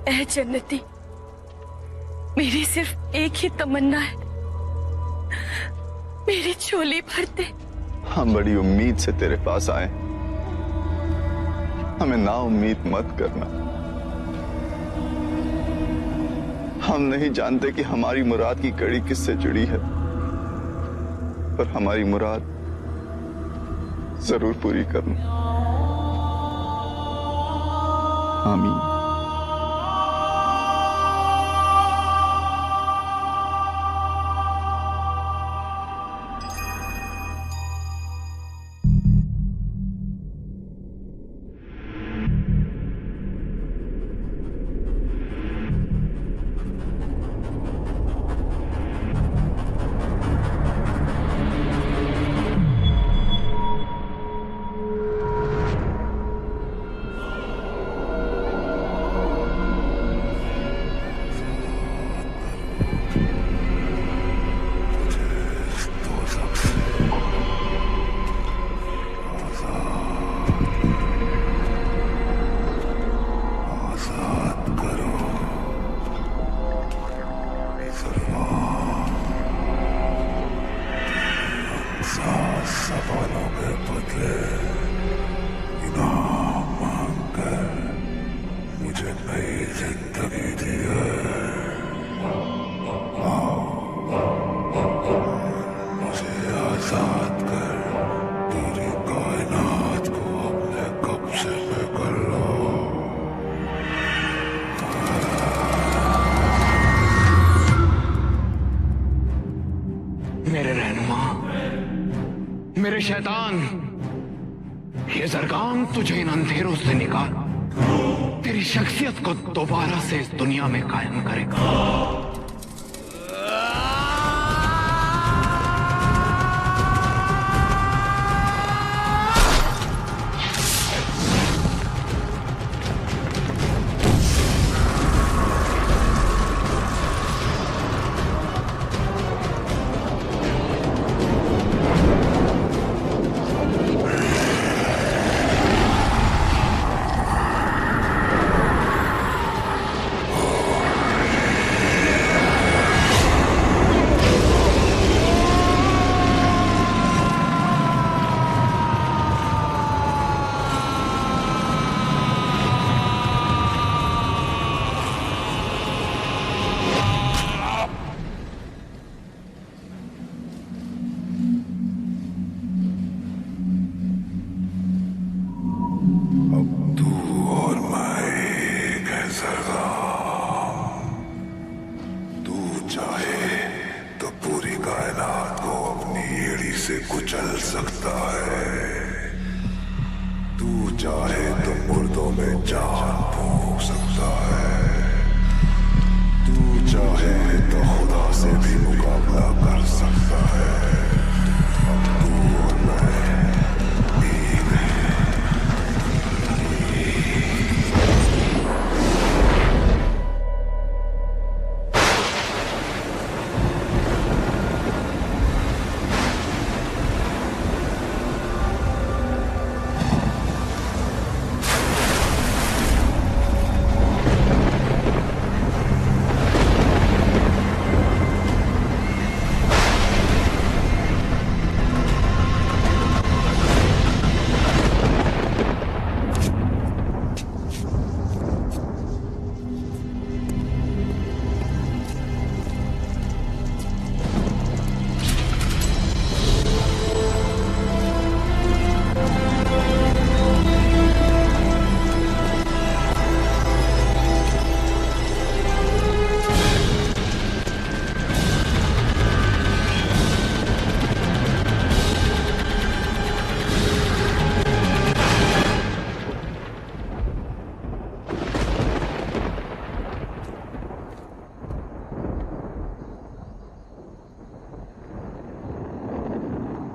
ऐ जन्नती, मेरी सिर्फ एक ही तमन्ना है, मेरी झोली भर दे। हम बड़ी उम्मीद से तेरे पास आए, हमें ना उम्मीद मत करना। हम नहीं जानते कि हमारी मुराद की कड़ी किससे जुड़ी है, पर हमारी मुराद जरूर पूरी करना। आमीन। मेरे रहनुमा, मेरे शैतान, ये ज़रगान तुझे इन अंधेरों से निकाल तेरी शख्सियत को दोबारा से इस दुनिया में कायम करेगा।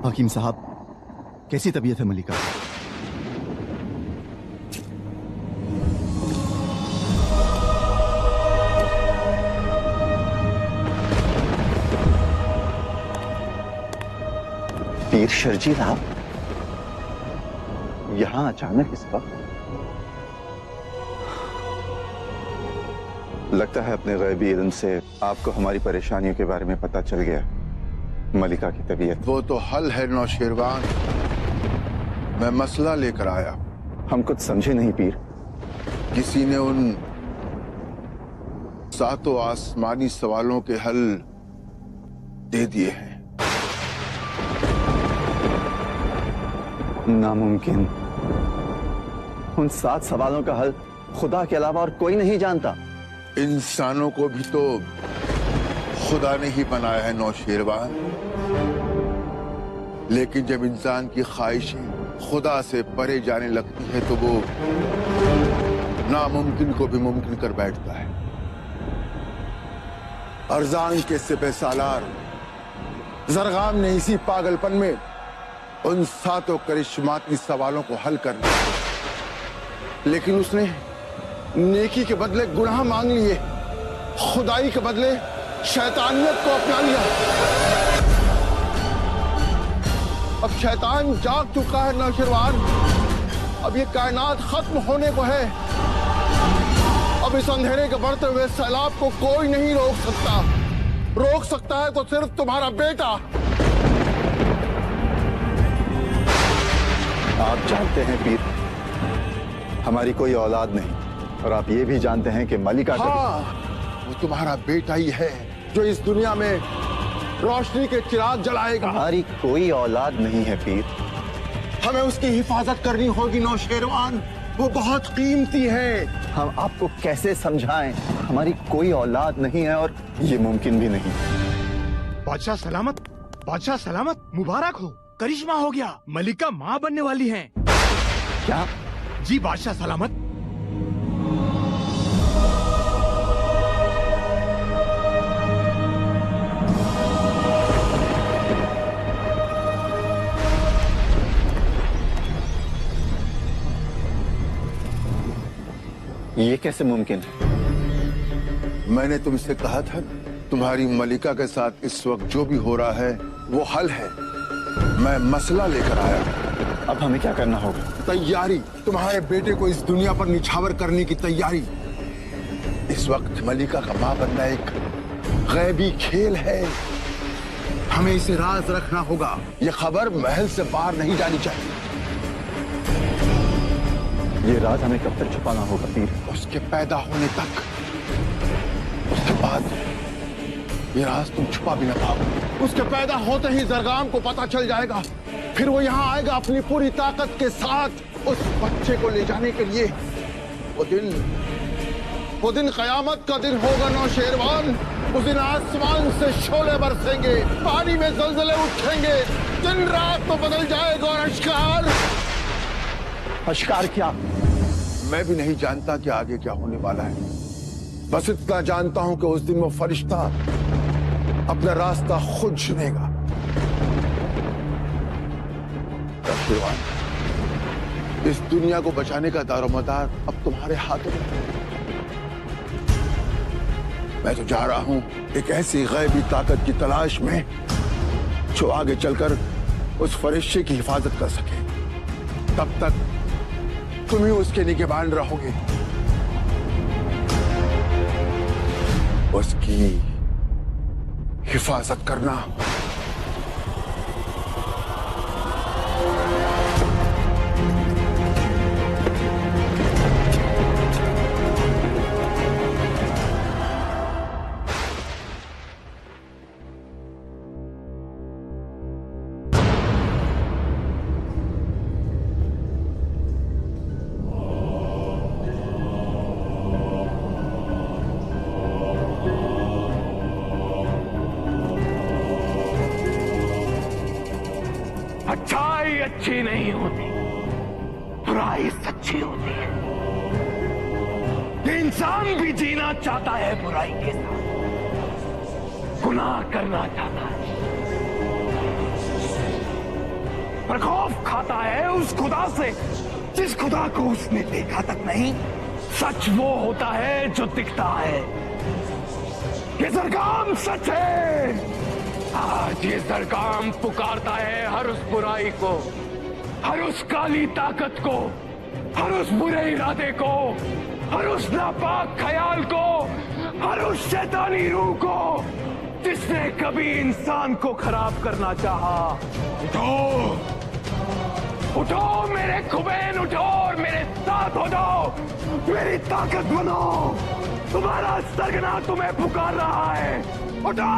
हकीम साहब, कैसी तबीयत है मलिका? पीर शर्जील, आप यहां अचानक इस वक्त? लगता है अपने गैबी इल्म से आपको हमारी परेशानियों के बारे में पता चल गया। मलिका की तबीयत वो तो हल है नौशेरवान। मैं मसला लेकर आया। हम कुछ समझे नहीं पीर। किसी ने उन 7 आसमानी सवालों के हल दे दिए हैं। नामुमकिन। उन 7 सवालों का हल खुदा के अलावा और कोई नहीं जानता। इंसानों को भी तो खुदा ने ही बनाया है नौशेरवान। लेकिन जब इंसान की ख्वाहिशें खुदा से परे जाने लगती है तो वो नामुमकिन को भी मुमकिन कर बैठता है। अरजान के सिपह सालार जरगाम ने इसी पागलपन में उन 7 करिश्माती सवालों को हल कर लिया, लेकिन उसने नेकी के बदले गुनाह मांग लिए, खुदाई के बदले शैतानियत को अपना लिया। अब शैतान जाग चुका है नौशेरवान। अब ये कायनात खत्म होने को है। अब इस अंधेरे के बढ़ते हुए सैलाब को कोई नहीं रोक सकता। रोक सकता है तो सिर्फ तुम्हारा बेटा। आप जानते हैं पीर, हमारी कोई औलाद नहीं, और आप ये भी जानते हैं कि मलिका वो तुम्हारा बेटा ही है जो इस दुनिया में रोशनी के चिराग जलाएगा। हमारी कोई औलाद नहीं है पीर। हमें उसकी हिफाजत करनी होगी नौशेरवान। वो बहुत कीमती है। हम आपको कैसे समझाएं? हमारी कोई औलाद नहीं है और ये मुमकिन भी नहीं। बादशाह सलामत, बादशाह सलामत, मुबारक हो। करिश्मा हो गया, मलिका माँ बनने वाली हैं। क्या? जी बादशाह सलामत। ये कैसे मुमकिन है? मैंने तुमसे कहा था तुम्हारी मलिका के साथ इस वक्त जो भी हो रहा है वो हल है। मैं मसला लेकर आया। अब हमें क्या करना होगा? तैयारी। तुम्हारे बेटे को इस दुनिया पर निछावर करने की तैयारी। इस वक्त मलिका का मां बनना एक गैबी खेल है। हमें इसे राज रखना होगा। यह खबर महल से बाहर नहीं जानी चाहिए। ये राज हमें कब तक छुपाना होगा पीर? उसके पैदा होने तक। उसके बाद ये राज तुम छुपा भी ना पाओ। उसके पैदा होते ही जरगाम को पता चल जाएगा। फिर वो यहाँ आएगा अपनी पूरी ताकत के साथ उस बच्चे को ले जाने के लिए। वो दिन कयामत का दिन होगा नौशेरवान। उस दिन आसमान से शोले बरसेंगे, पानी में जलजले उठेंगे, दिन रात तो बदल जाएगा। और अश्कार क्या? मैं भी नहीं जानता कि आगे क्या होने वाला है। बस इतना जानता हूं कि उस दिन वो फरिश्ता अपना रास्ता खुद चुनेगा। इस दुनिया को बचाने का दारोमदार अब तुम्हारे हाथों में है। मैं तो जा रहा हूं एक ऐसी गैबी ताकत की तलाश में जो आगे चलकर उस फरिश्ते की हिफाजत कर सके। तब तक तुम ही उसके निगहबान रहोगे। उसकी हिफाजत करना। अच्छाई अच्छी नहीं होती, बुराई सच्ची होती है। इंसान भी जीना चाहता है बुराई के साथ, गुनाह करना चाहता है, पर खौफ खाता है उस खुदा से जिस खुदा को उसने देखा तक नहीं। सच वो होता है जो दिखता है। ये जरगाम सच है। आज ये जरगाम पुकारता है हर उस बुराई को, हर उस काली ताकत को, हर उस बुरे इरादे को, हर उस नापाक ख्याल को हर उस शैतानी रूह को जिसने कभी इंसान को खराब करना चाहा। उठो, उठो मेरे खुबैन, उठो और मेरे साथ हो जाओ, मेरी ताकत बनो। तुम्हारा सरगना तुम्हें पुकार रहा है, उठो।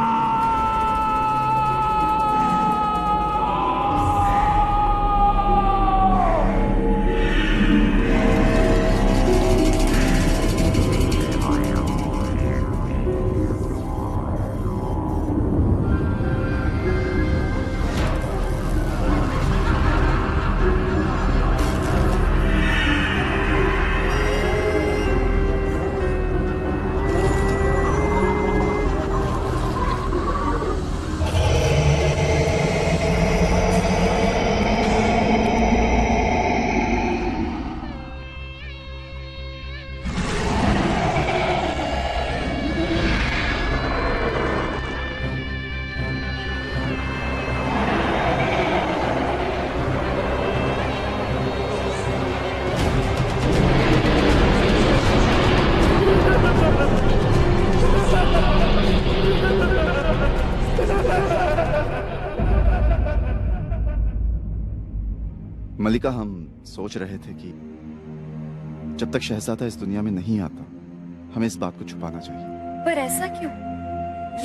मलिका, हम सोच रहे थे कि जब तक शहजादा इस दुनिया में नहीं आता हमें इस बात को छुपाना चाहिए। पर ऐसा क्यों?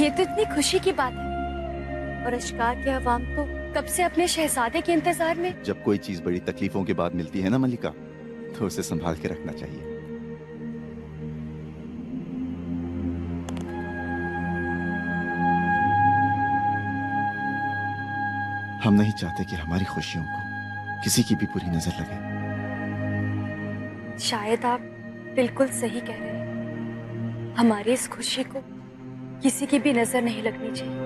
ये तो इतनी खुशी की बात है और अशकार के अवाम तो कब से अपने शहजादे के इंतजार में। जब कोई चीज बड़ी तकलीफों के बाद मिलती है ना मलिका, तो उसे संभाल के रखना चाहिए। हम नहीं चाहते कि हमारी खुशियों को किसी की भी बुरी नजर लगे। शायद आप बिल्कुल सही कह रहे हैं। हमारी इस खुशी को किसी की भी नजर नहीं लगनी चाहिए।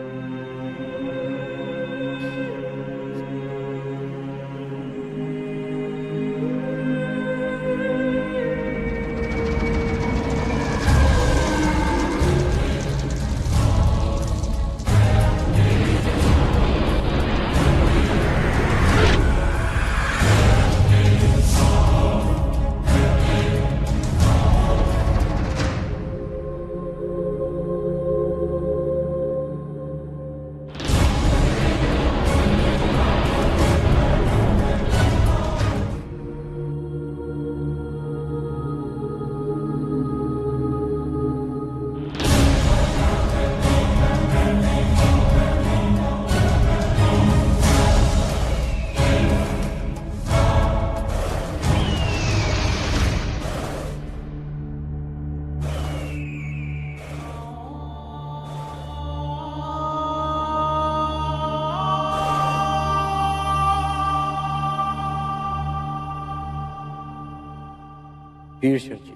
वीर शिव जी,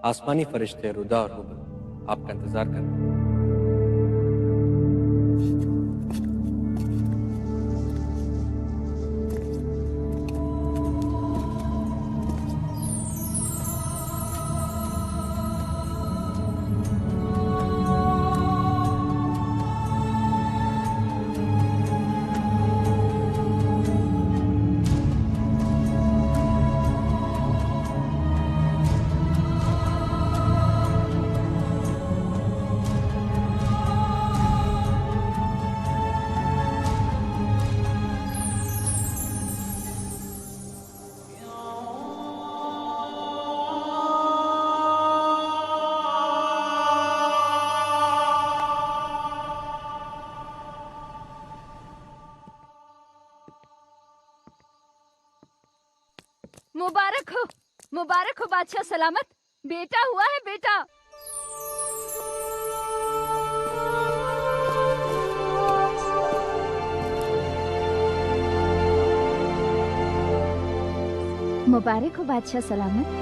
आसमानी फरिश्ते रुदा और हुबल आपका इंतजार कर रहे हैं। मुबारक हो बादशाह सलामत। बेटा हुआ है बेटा। मुबारक हो बादशाह सलामत।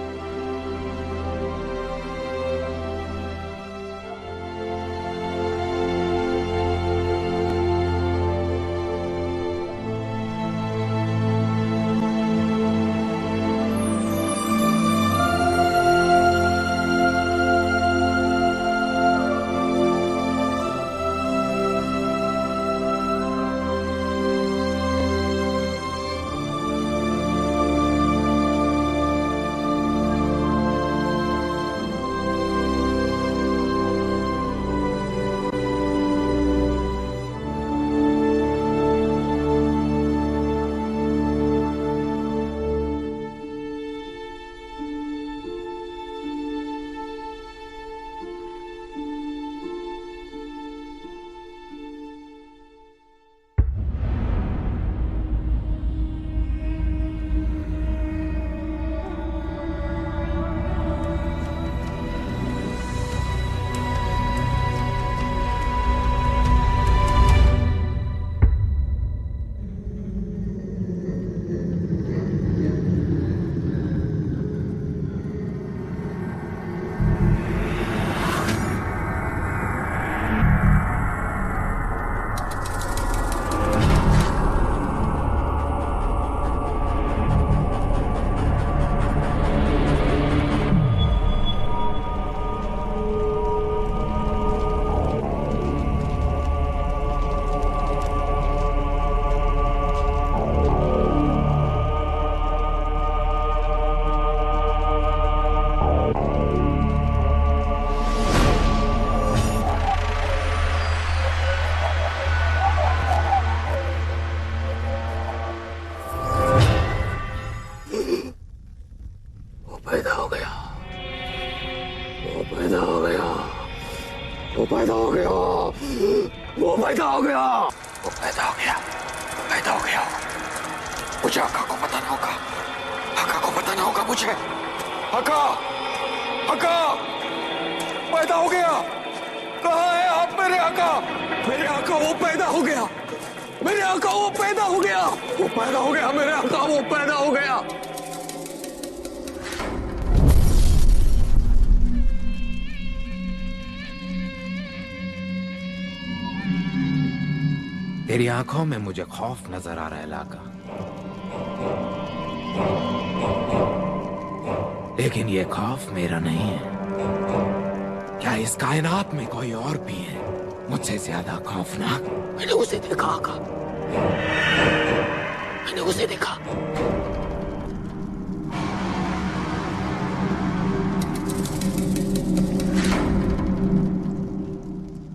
पैदा हो गया, वो पैदा हो गया, वो पैदा हो गया, वो पैदा हो गया, वो पैदा हो गया, पैदा हो गया। मुझे आका को पता ना होगा, आका को पता ना होगा मुझे। आका, आका, पैदा हो गया। कहाँ है आप मेरे आका? मेरे आका वो पैदा हो गया, मेरे आका वो पैदा हो गया, वो पैदा हो गया, मेरे आका वो पैदा हो गया। तेरी आंखों में मुझे खौफ नजर आ रहा है लाका, लेकिन ये खौफ मेरा नहीं है। क्या इस कायनात में कोई और भी है मुझसे ज्यादा खौफनाक? मैंने उसे देखा आका, मैंने उसे देखा।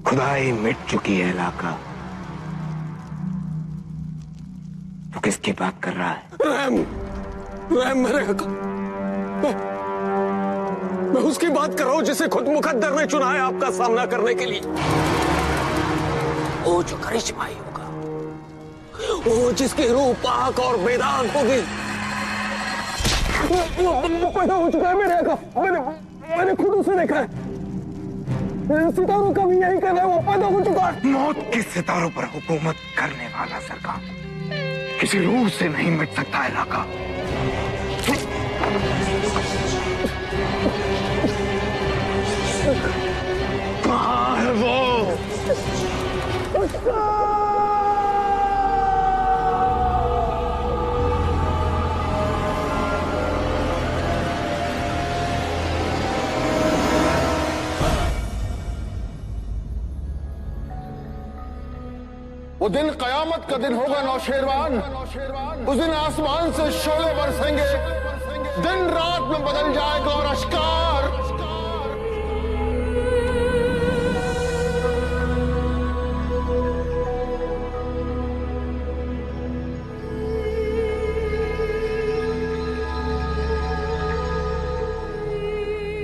खुदाई मिट चुकी है लाका। तो किसकी बात कर रहा है? रहम, रहम मेरे आका। मैं उसकी बात कर रहा हूं जिसे खुद मुकद्दर ने चुना है आपका सामना करने के लिए। वो जो करिश्माई होगा, वो जिसकी रूह पाक और बेदाग होगी। वो पैदा हो चुका है मेरे आका, मैंने खुद उसे देखा है। सितारों का भी यही कहना है, वो पैदा हो चुका है। मौत के सितारों पर हुकूमत करने वाला सरकार किसी रूह से नहीं मिट सकता है लाका। कहाँ है वो? वो दिन कयामत का दिन होगा नौशेरवान। उस दिन आसमान से शोले बरसेंगे, दिन रात में बदल जाएगा और अश्कार।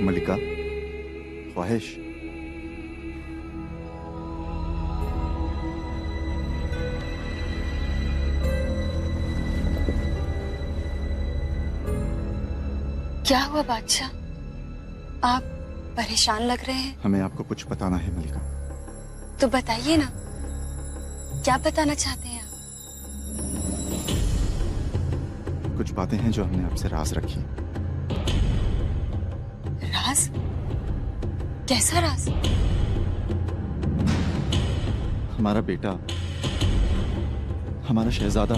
मलिका, ख्वाहिश। क्या हुआ बादशाह? आप परेशान लग रहे हैं। हमें आपको कुछ बताना है मलिका। तो बताइए ना, क्या बताना चाहते हैं आप? कुछ बातें हैं जो हमने आपसे राज रखी हैं। राज? कैसा राज? हमारा बेटा, हमारा शहजादा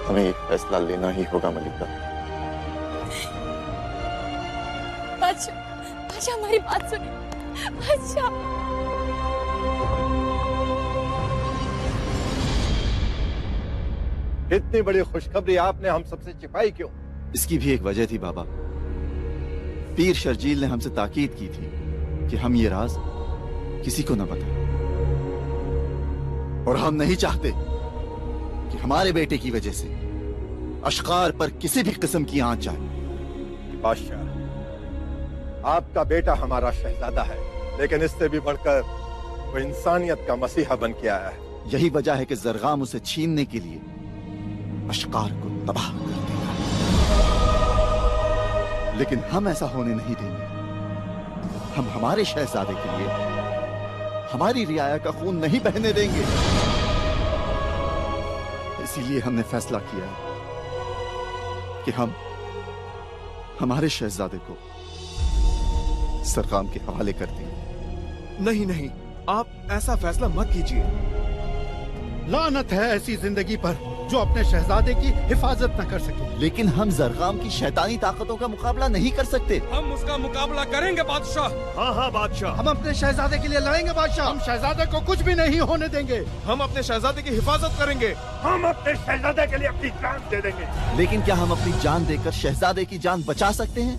हमें एक फैसला लेना ही होगा मलिका। बादशाह हमारी बात सुनिए। बादशाह, इतनी बड़ी खुशखबरी आपने हम सबसे छिपाई क्यों? इसकी भी एक वजह थी बाबा। पीर शर्जील ने हमसे ताकीद की थी कि हम ये राज किसी को न बताएं, और हम नहीं चाहते कि हमारे बेटे की वजह से अश्कार पर किसी भी किस्म की आंच आए। बादशाह, आपका बेटा हमारा शहजादा है, लेकिन इससे भी बढ़कर वो इंसानियत का मसीहा बन के आया है। यही वजह है कि जरगाम उसे छीनने के लिए अश्कार को तबाह कर देगा, लेकिन हम ऐसा होने नहीं देंगे। हम हमारे शहजादे के लिए हमारी रियाया का खून नहीं बहने देंगे। इसीलिए हमने फैसला किया है कि हम हमारे शहजादे को सरगाम के हवाले कर देंगे। नहीं नहीं, आप ऐसा फैसला मत कीजिए। लानत है ऐसी जिंदगी पर जो अपने शहजादे की हिफाजत न कर सके। लेकिन हम जरगाम की शैतानी ताकतों का मुकाबला नहीं कर सकते। हम उसका मुकाबला करेंगे बादशाह। हाँ हाँ बादशाह, हम अपने शहजादे के लिए लड़ेंगे बादशाह। हम शहजादे को कुछ भी नहीं होने देंगे। हम अपने शहजादे की हिफाजत करेंगे। हम अपने शहजादे के लिए अपनी जान दे देंगे। लेकिन क्या हम अपनी जान देकर शहजादे की जान बचा सकते हैं?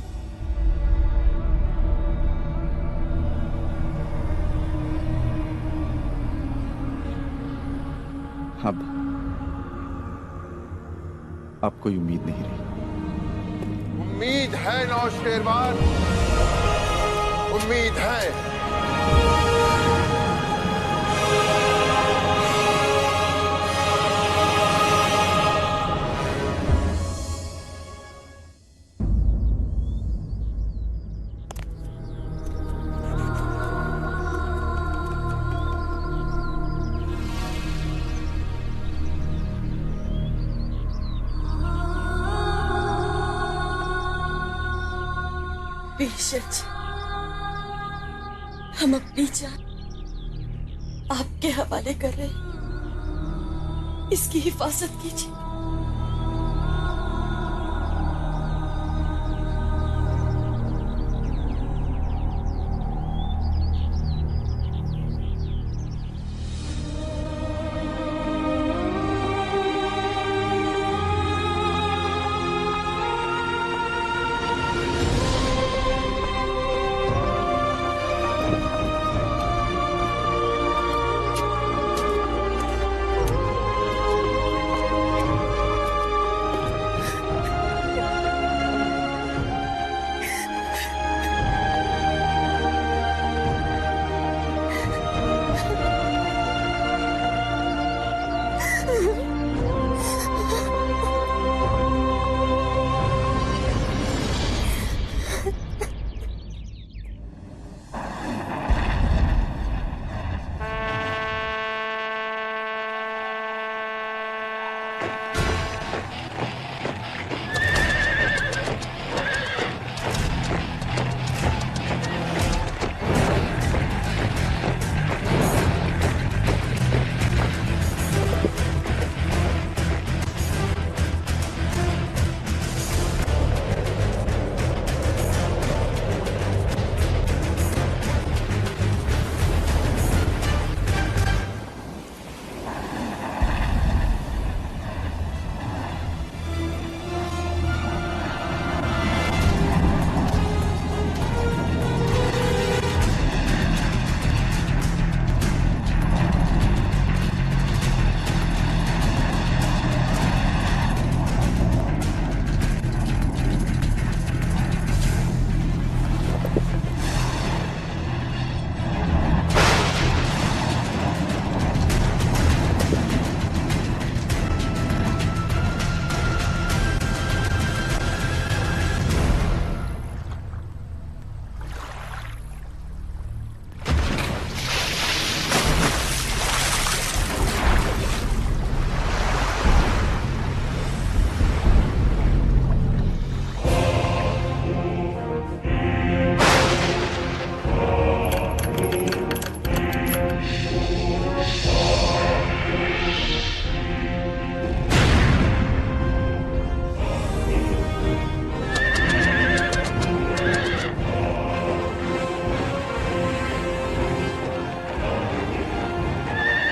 अब कोई उम्मीद नहीं रही। उम्मीद है नौशेरवान, उम्मीद है। बेशक हम अपनी जान आपके हवाले कर रहे हैं। इसकी हिफाजत कीजिए।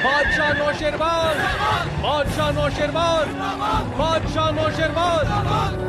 बादशाह नौशेरवान, बादशाह नौशेरवान, बादशाह नौशेरवान।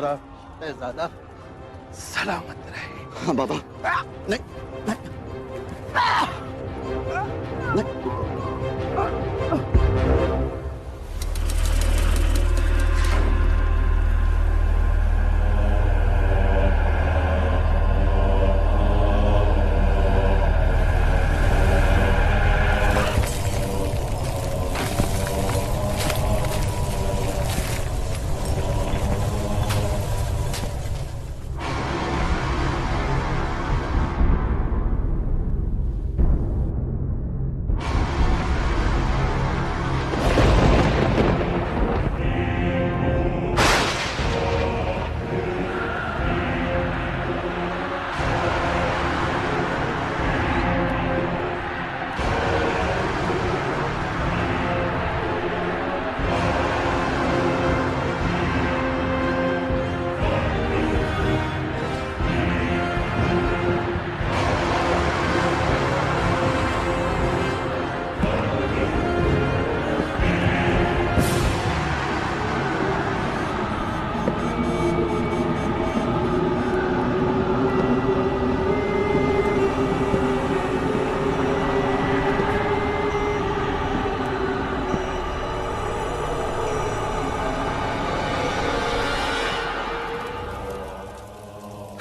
हमारा शहजादा सलामत रहे। हाँ बाबा। नहीं नहीं, नहीं।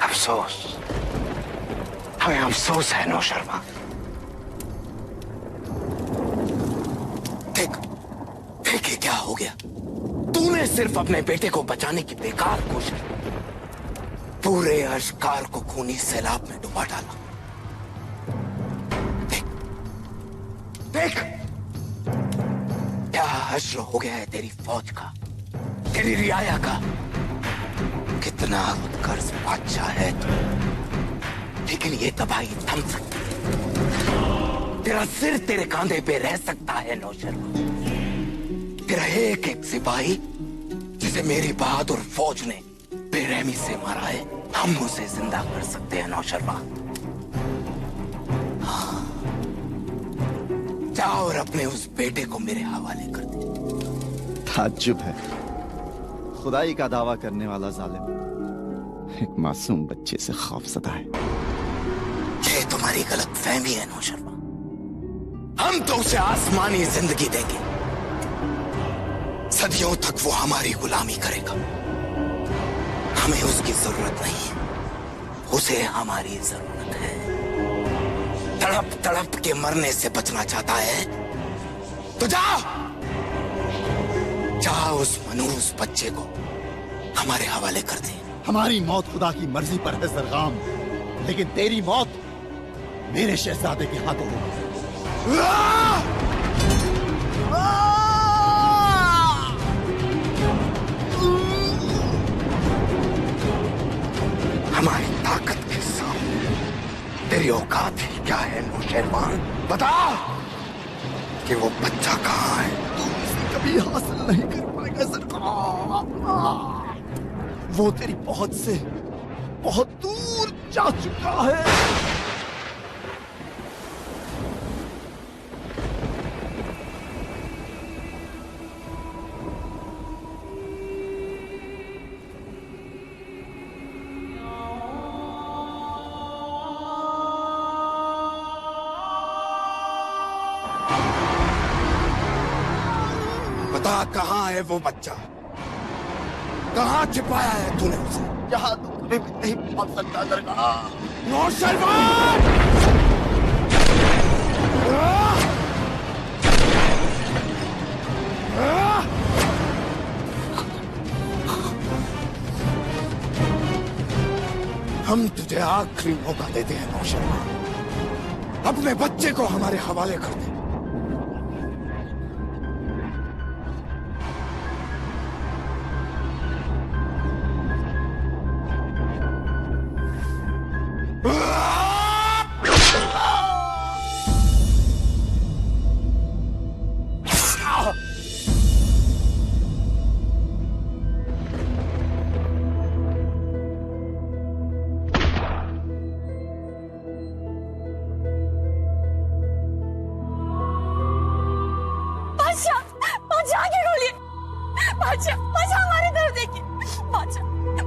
अफसोस, हमें अफसोस है नौशर्मा। देख देख ये क्या हो गया। तूने सिर्फ अपने बेटे को बचाने की बेकार कोशिश, पूरे अश्कार को खूनी सैलाब में डुबा डाला। देख देख क्या हश्र हो गया है तेरी फौज का, तेरी रियाया का। कितना उत्कर्ष बादशाह है तू, लेकिन ये तबाही थम सकती है। तेरा सिर तेरे कांधे पे रह सकता है नौशर्मा। तेरा एक एक सिपाही जिसे मेरी बहादुर फौज ने बेरहमी से मारा है, हम उसे जिंदा कर सकते हैं नौशर्मा। हाँ, जाओ और अपने उस बेटे को मेरे हवाले कर दे। ताज्जुब है, खुदाई का दावा करने वाला जालिम एक मासूम बच्चे से खौफजदा है। ये तुम्हारी गलत फहमी है नौशर्मा। हम तो उसे आसमानी जिंदगी देंगे, सदियों तक वो हमारी गुलामी करेगा। हमें उसकी जरूरत नहीं है, उसे हमारी जरूरत है। तड़प तड़प के मरने से बचना चाहता है तो जाओ, जाओ उस मनूस बच्चे को हमारे हवाले कर दे। हमारी मौत खुदा की मर्जी पर है जरगाम, लेकिन तेरी मौत मेरे शहजादे के हाथों होगी। हमारी ताकत के सामने तेरी औकात ही क्या है नौशेरवान? बता कि वो बच्चा कहाँ है। तू उसे कभी हासिल नहीं कर पाएगा सरकार। वो तेरी पहुंच से बहुत दूर जा चुका है। बता कहाँ है वो बच्चा, कहाँ छिपाया है तूने उसे? यहाँ तो कभी भी नहीं पहुंच सकता दरगाह। नौशेरवान! हम तुझे आखिरी मौका देते हैं नौशेरवान, अपने बच्चे को हमारे हवाले कर दे।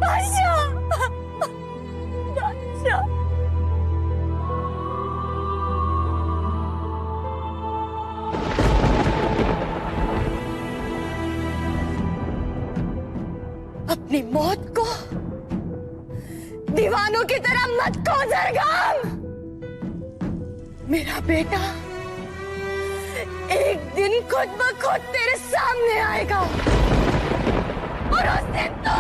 बादशाह, बादशाह। अपनी मौत को दीवानों की तरह मत खो जरगाम। मेरा बेटा एक दिन खुद ब खुद तेरे सामने आएगा और उस दिन तो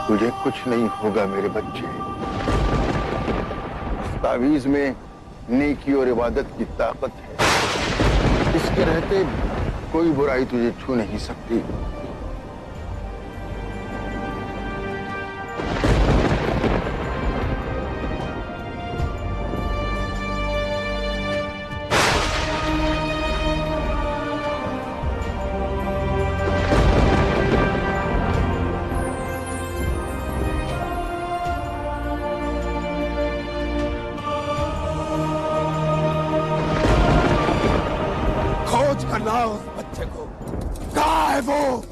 तुझे कुछ नहीं होगा मेरे बच्चे। इस तावीज में नेकी और इबादत की ताकत है। इसके रहते कोई बुराई तुझे छू नहीं सकती। करना उस बच्चे को। कहाँ है वो?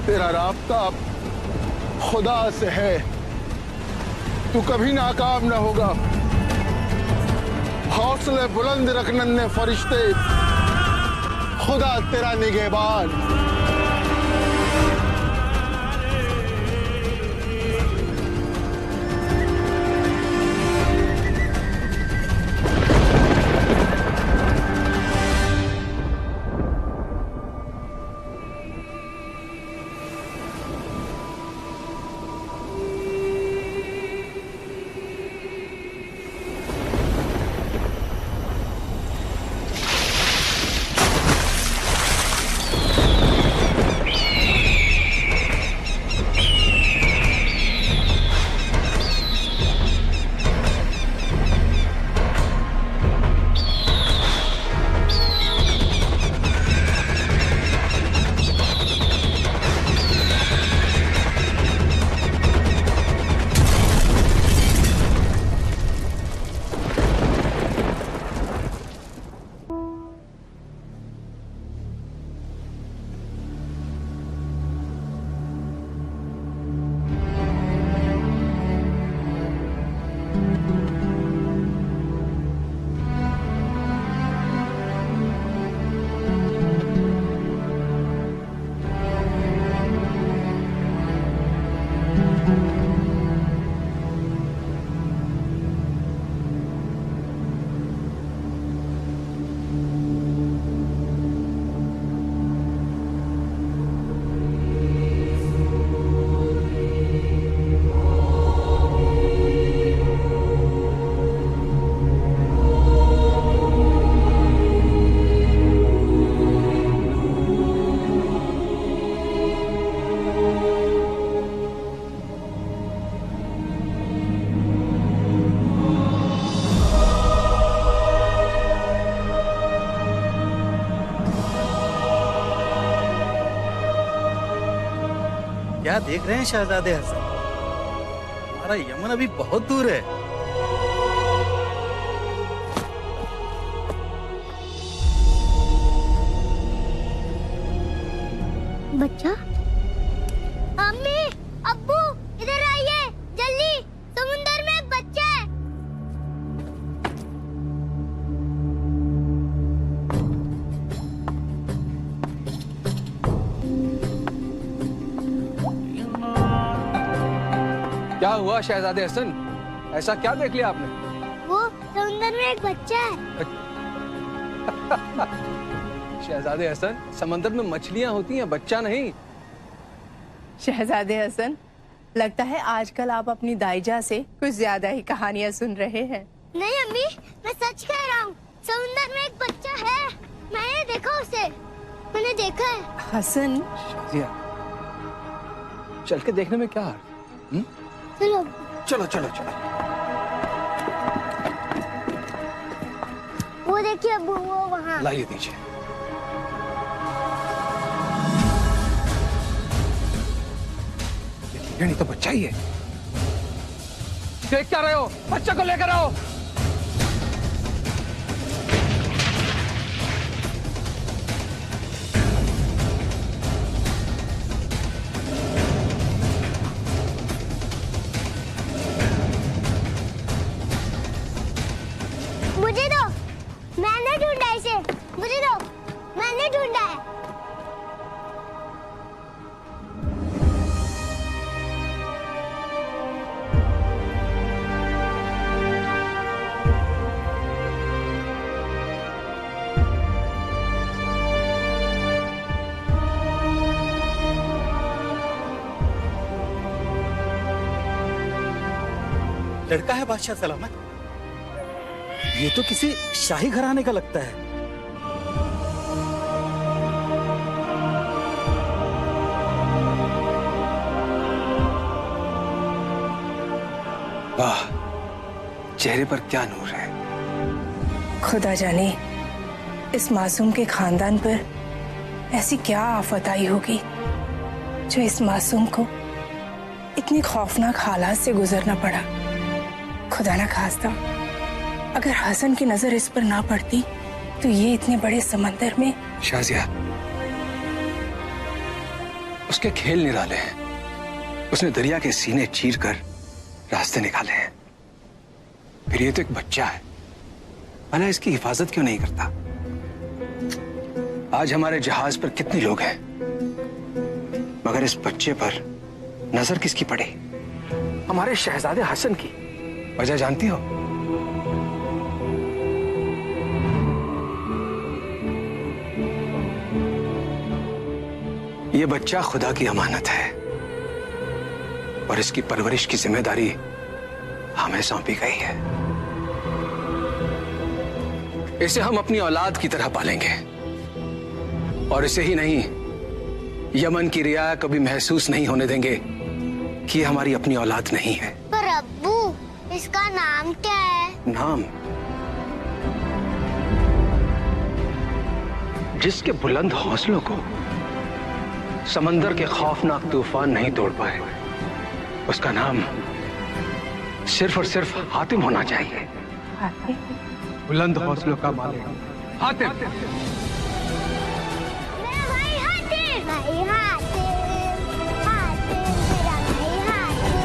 तेरा राब्ता खुदा से है। तू कभी नाकाम न होगा। हौसले बुलंद रख नन्हे फरिश्ते, खुदा तेरा निगहबान। क्या देख रहे हैं शहजादे हसन? हमारा यमन अभी बहुत दूर है। बच्चा, अम्मी, अब्बू, इधर आइए जल्दी, समुंदर में एक बच्चा है। क्या हुआ शहजादे हसन? ऐसा क्या देख लिया आपने? वो समुंदर में एक बच्चा है। शहजादे हसन, समंदर में मछलियां होती हैं, बच्चा नहीं। शहजादे हसन, लगता है आजकल आप अपनी दाईजा से कुछ ज्यादा ही कहानियां सुन रहे हैं। नहीं अम्मी, मैं सच कह रहा हूँ, समुंदर में एक बच्चा है। मैंने देखा उसे, मैंने देखा है। हसन, चल के देखने में क्या हर्ज? चलो चलो चलो चलो। वो देखिए अब्बू, वो वहाँ। लाइए दीजिए। ये नहीं तो बच्चा ही है। देख क्या रहे हो? बच्चे को लेकर आओ। मुझे दो, मैंने ढूंढा इसे। मुझे दो, मैंने ढूंढा है। लड़का है बादशाह सलामत। ये तो किसी शाही घराने का लगता है। वाह, चेहरे पर क्या नूर है। खुदा जाने इस मासूम के खानदान पर ऐसी क्या आफत आई होगी जो इस मासूम को इतनी खौफनाक हालात से गुजरना पड़ा। खुदा ना खास्ता अगर हसन की नजर इस पर ना पड़ती तो ये इतने बड़े समंदर में। शाजिया, उसके खेल निराले हैं। उसने दरिया के सीने चीर कर रास्ते निकाले हैं। फिर ये तो एक बच्चा है, भला इसकी हिफाजत क्यों नहीं करता? आज हमारे जहाज पर कितने लोग हैं, मगर इस बच्चे पर नजर किसकी पड़े? हमारे शहजादे हसन की। वजह जानती हो? ये बच्चा खुदा की अमानत है और इसकी परवरिश की जिम्मेदारी हमें सौंपी गई है। इसे हम अपनी औलाद की तरह पालेंगे और इसे ही नहीं, यमन की रियाया कभी महसूस नहीं होने देंगे कि हमारी अपनी औलाद नहीं है। पर अब्बू, इसका नाम क्या है? नाम? जिसके बुलंद हौसलों को समंदर के खौफनाक तूफान नहीं तोड़ पाए, उसका नाम सिर्फ और सिर्फ हातिम होना चाहिए। बुलंद हौसलों का मालिक हातिम। भाई हातिम, भाई हातिम, हातिम, मेरा भाई हातिम।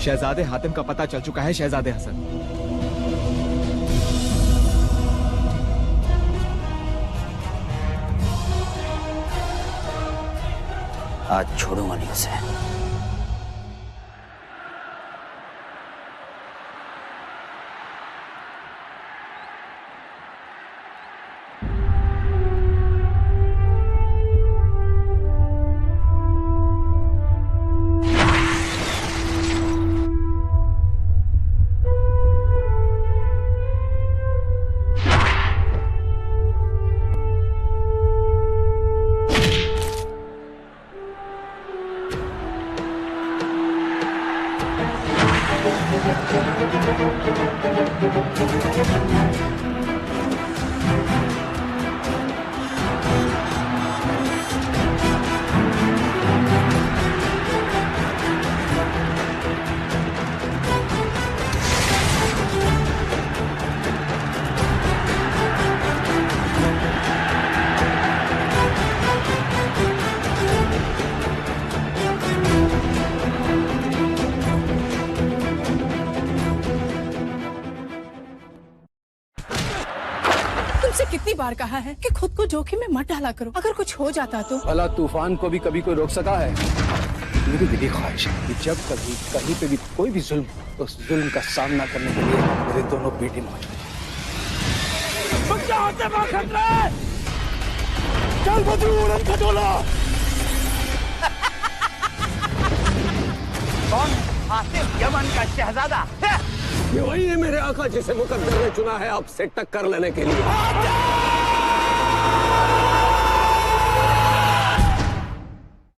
शहजादे हातिम का पता चल चुका है शहजादे हसन। आज छोड़ूंगा नहीं उसे। तुमसे कितनी बार कहा है कि खुद को जोखिम में मत डाला करो, अगर कुछ हो जाता तो। भला तूफान को भी कभी कोई रोक सका है? मेरी दिली ख्वाहिश है कि जब कभी कहीं पे भी कोई भी जुल्म, तो उस जुल्म का सामना करने के लिए मेरे दोनों बेटे मौजूद हैं। चल बदरू उड़न खटोला। कौन? आसिफ, यमन का शहजादा। ये वही है मेरे आका जिसे मुकद्दर ने चुना है आपसे टक्कर लेने के लिए।